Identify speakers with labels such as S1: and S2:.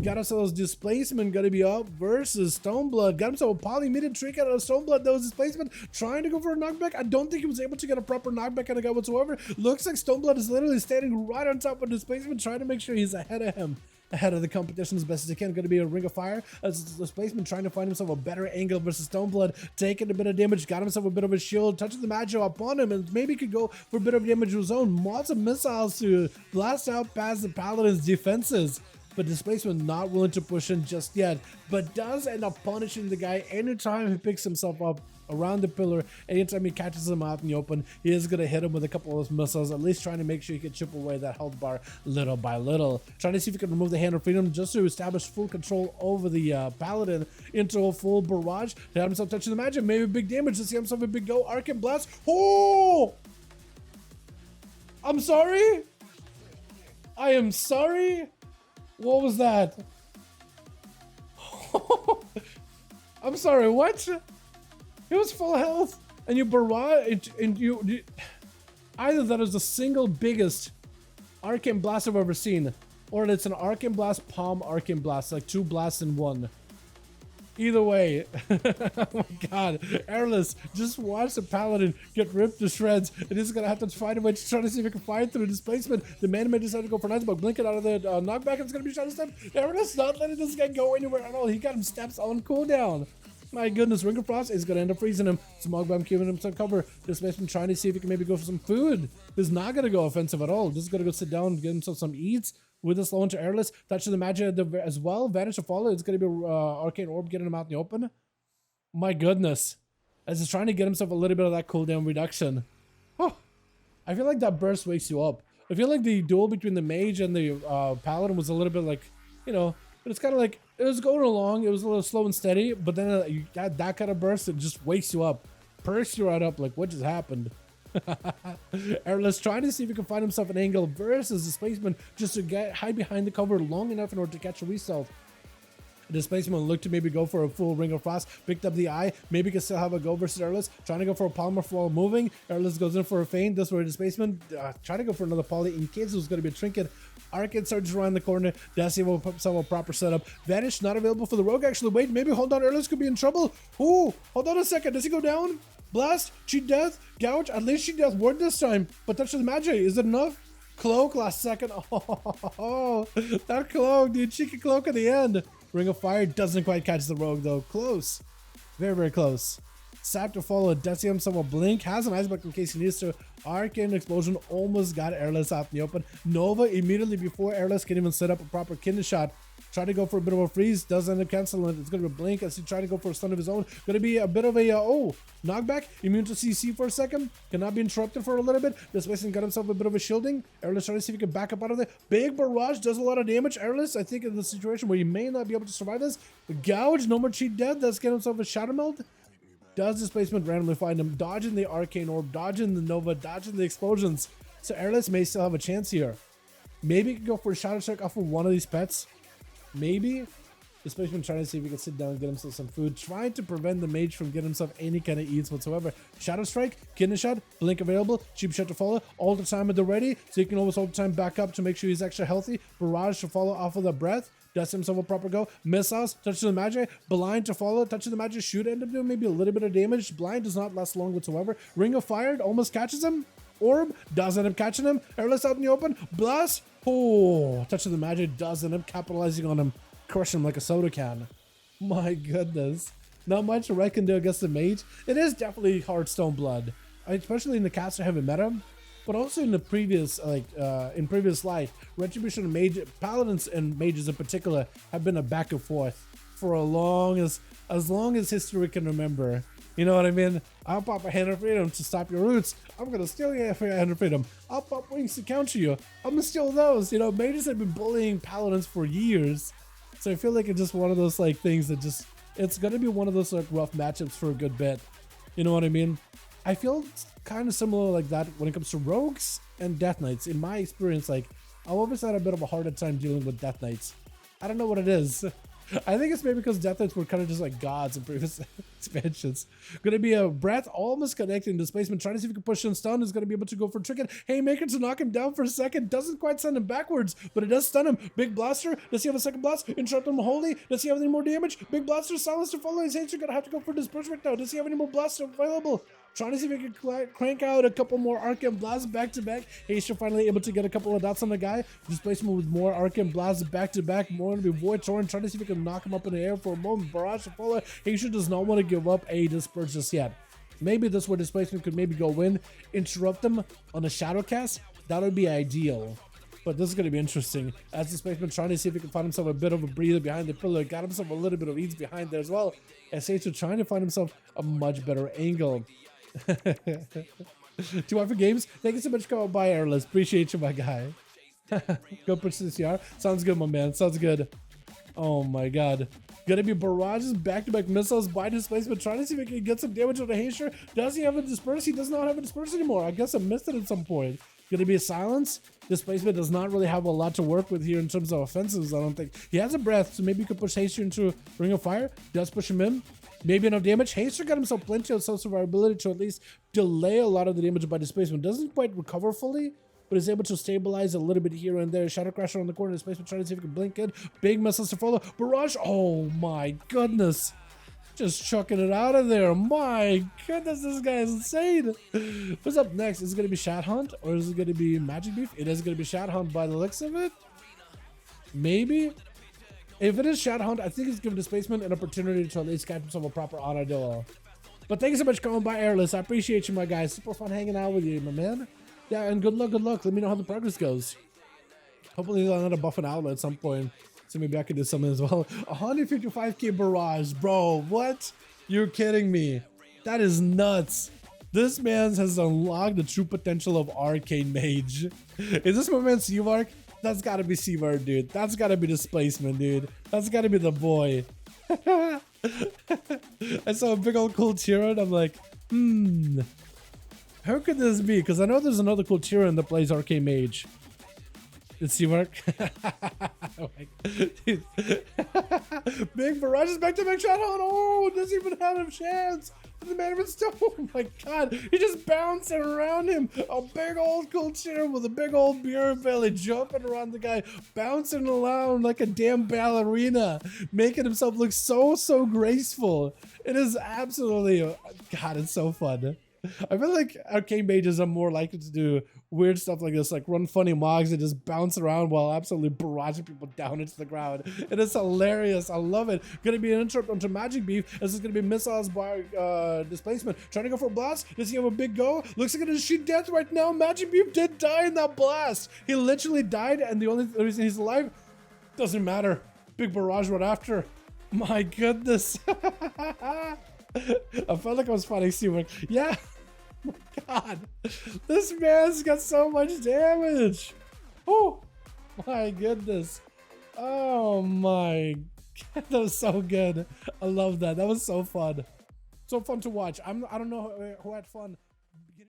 S1: Got ourselves displacement, gonna be up versus Stoneblood. Got himself a poly mid trick out of Stoneblood. That was displacement, trying to go for a knockback. I don't think he was able to get a proper knockback on the guy whatsoever. Looks like Stoneblood is literally standing right on top of displacement, trying to make sure he's ahead of him. Ahead of the competition as best as he can. Going to be a ring of fire as displacement, trying to find himself a better angle versus Stoneblood, taking a bit of damage, got himself a bit of a shield, touching the Mage upon him, and maybe could go for a bit of damage of his own. Lots of missiles to blast out past the Paladin's defenses, but displacement not willing to push in just yet, but does end up punishing the guy anytime he picks himself up around the pillar. Anytime he catches him out in the open, he is going to hit him with a couple of those missiles, at least trying to make sure he can chip away that health bar little by little. Trying to see if he can remove the Hand of Freedom just to establish full control over the Paladin into a full barrage. He had himself touching the Magic, maybe big damage to see himself a big go. Arcane Blast. Oh! I'm sorry? I am sorry? What was that? I'm sorry, what? It was full health, and you barrage, and you either that is the single biggest Arcane Blast I've ever seen, or it's an Arcane Blast, Palm Arcane Blast, like 2 blasts in one. Either way, oh my god, Airless, just watch the Paladin get ripped to shreds, and he's gonna have to find a way to try to see if he can fight through displacement. The man may decide to go for a nice but blinking out of the knockback, and it's gonna be shot step. Airless not letting this guy go anywhere at all. He got him steps on cooldown. My goodness, Ring of Frost is going to end up freezing him. Smog Bomb giving him some cover. Displacement trying to see if he can maybe go for some food. He's not going to go offensive at all. Just going to go sit down, get himself some eats with a slow into Airless. Touching the Magic as well. Vanish to follow. It's going to be Arcane Orb getting him out in the open. My goodness. As he's trying to get himself a little bit of that cooldown reduction. Oh, I feel like that burst wakes you up. I feel like the duel between the Mage and the Paladin was a little bit like, you know, but it's kind of like, it was going along, it was a little slow and steady, but then you got that kind of burst, it just wakes you up, perks you right up, like, what just happened? Airless trying to see if he can find himself an angle versus displacement, just to hide behind the cover long enough in order to catch a result. Displacement looked to maybe go for a full Ring of Frost, picked up the eye, maybe can still have a go versus Airless, trying to go for a Polymer while moving. Airless goes in for a feint, this way Displacement, trying to go for another poly in case it was going to be a trinket. Arcane surges around the corner, Desi will put himself a proper setup. Vanish not available for the rogue, actually, wait, maybe hold on, Airless could be in trouble. Ooh, hold on a second, does he go down? Blast, cheat death, gouge, at least cheat death ward this time, but touch the Magic, is it enough? Cloak last second, oh, that cloak, dude, cheeky cloak at the end. Ring of Fire doesn't quite catch the rogue though. Close. Very, very close. Sap to follow. Does himself a blink. Has an iceberg in case he needs to. Arcane Explosion almost got Airless out in the open. Nova immediately before Airless can even set up a proper Kindle shot. Try to go for a bit of a freeze. Does end up canceling it. It's going to be a blink as he tries to go for a stun of his own. Going to be a bit of a, knockback. Immune to CC for a second. Cannot be interrupted for a little bit. Displacement got himself a bit of a shielding. Airless trying to see if he can back up out of there. Big barrage does a lot of damage. Airless, I think in the situation where he may not be able to survive this. Gouge, no more cheat dead. That's getting himself a Shadow Melt. Does Displacement randomly find him? Dodging the Arcane Orb, dodging the Nova, dodging the explosions. So Airless may still have a chance here. Maybe he can go for a Shadow Strike off of one of these pets. Maybe. Displacement trying to see if he can sit down and get himself some food. Trying to prevent the Mage from getting himself any kind of eats whatsoever. Shadow Strike, Kidney Shot, Blink available, Cheap Shot to follow. All the time at the ready, so you can always all the time back up to make sure he's extra healthy. Barrage to follow off of the breath. Does himself a proper go. Missiles, touching the Magi. Blind to follow, touching the Magi. Should end up doing maybe a little bit of damage. Blind does not last long whatsoever. Ring of Fire almost catches him. Orb does end up catching him. Airless out in the open. Blast. Oh, touching the Magi does end up capitalizing on him. Crush him like a soda can. My goodness. Not much Red can do against the Mage. It is definitely hard Stoneblood. Especially in the caster heavy meta. But also in the previous, in previous life, Retribution and Mage, Paladins and Mages in particular, have been a back and forth for as long as history can remember. You know what I mean? I'll pop a Hand of Freedom to stop your roots. I'm gonna steal your Hand of Freedom. I'll pop Wings to counter you. I'm gonna steal those. You know, Mages have been bullying Paladins for years. So I feel like it's just one of those like things that just, it's gonna be one of those like rough matchups for a good bit. You know what I mean? I feel kind of similar like that when it comes to Rogues and Death Knights. In my experience, like, I've always had a bit of a harder time dealing with Death Knights. I don't know what it is. I think it's maybe because Death Knights were kind of just like gods in previous expansions. Gonna be a Breath, almost connecting displacement, trying to see if he can push and stun. Is gonna be able to go for Trick It. Haymaker to knock him down for a second. Doesn't quite send him backwards, but it does stun him. Big Blaster. Does he have a second blast? Interrupt him wholly. Does he have any more damage? Big Blaster, Silence to follow. His hands are gonna have to go for disbursement now. Does he have any more blasts available? Trying to see if he can crank out a couple more Arcane Blasts back to back. Haster finally able to get a couple of dots on the guy. Displacement with more Arcane Blasts back to back. More going to be Void Torrent. Trying to see if he can knock him up in the air for a moment. Barrage to follow. Haster does not want to give up a Disperse just yet. Maybe this where Displacement could maybe go in. Interrupt them on a Shadow Cast. That would be ideal. But this is going to be interesting. As Displacement trying to see if he can find himself a bit of a breather behind the pillar. Got himself a little bit of ease behind there as well. As Haster trying to find himself a much better angle. 2 for games. Thank you so much for coming by, Airless. Appreciate you, my guy. Go push the CR. Sounds good, my man. Sounds good. Oh my god. Gonna be barrages, back-to-back missiles by Displacement, trying to see if he can get some damage on the Haster. Does he have a Disperse? He does not have a Disperse anymore. I guess I missed it at some point. Gonna be a Silence. Displacement does not really have a lot to work with here in terms of offensives, I don't think. He has a Breath, so maybe you could push Haster into Ring of Fire. Does push him in. Maybe enough damage. Haster got himself plenty of self-survivability to at least delay a lot of the damage by Displacement. Doesn't quite recover fully, but is able to stabilize a little bit here and there. Shadow Crasher on the corner. Displacement trying to see if he can blink it. Big missiles to follow. Barrage. Oh my goodness. Just chucking it out of there. My goodness, this guy is insane. What's up next? Is it going to be Shat Hunt or is it going to be Magic Beef? It is going to be Shat Hunt by the looks of it. Maybe. If it is Shat Hunt, I think it's giving Displacement an opportunity to at least catch himself a proper honor duel. But thank you so much for coming by, Airless. I appreciate you, my guy. Super fun hanging out with you, my man. Yeah, and good luck, good luck. Let me know how the progress goes. Hopefully I'll end up buffing Outlaw at some point. So maybe I could do something as well. 155k Barrage, bro. What? You're kidding me. That is nuts. This man has unlocked the true potential of Arcane Mage. Is this my man Seavark? That's gotta be Seavark, dude. That's gotta be Displacement, dude. That's gotta be the boy. I saw a big old cool Tyrion. I'm like, how could this be? Because I know there's another cool Tyrion that plays Arcane Mage. It's Seavark. Big barrages back to back shot on. Oh, doesn't even have a chance. The man was still. Oh my god. He just bouncing around him. A big old cool Tyrion with a big old beer belly jumping around the guy, bouncing around like a damn ballerina, making himself look so graceful. It is absolutely. God, it's so fun. I feel like Arcane Mages are more likely to do weird stuff like this, like run funny mogs and just bounce around while absolutely barraging people down into the ground. It is hilarious. I love it. Gonna be an interrupt onto Magic Beef. This is gonna be missiles by Displacement. Trying to go for a blast. Does he have a big go? Looks like it is sheet death right now. Magic Beef did die in that blast. He literally died, and the only reason he's alive doesn't matter. Big barrage right after. My goodness. I felt like I was fighting Seawark. Yeah. Oh my god. This man's got so much damage. Oh my goodness. Oh my god. That was so good. I love that. That was so fun. So fun to watch. I don't know who had fun.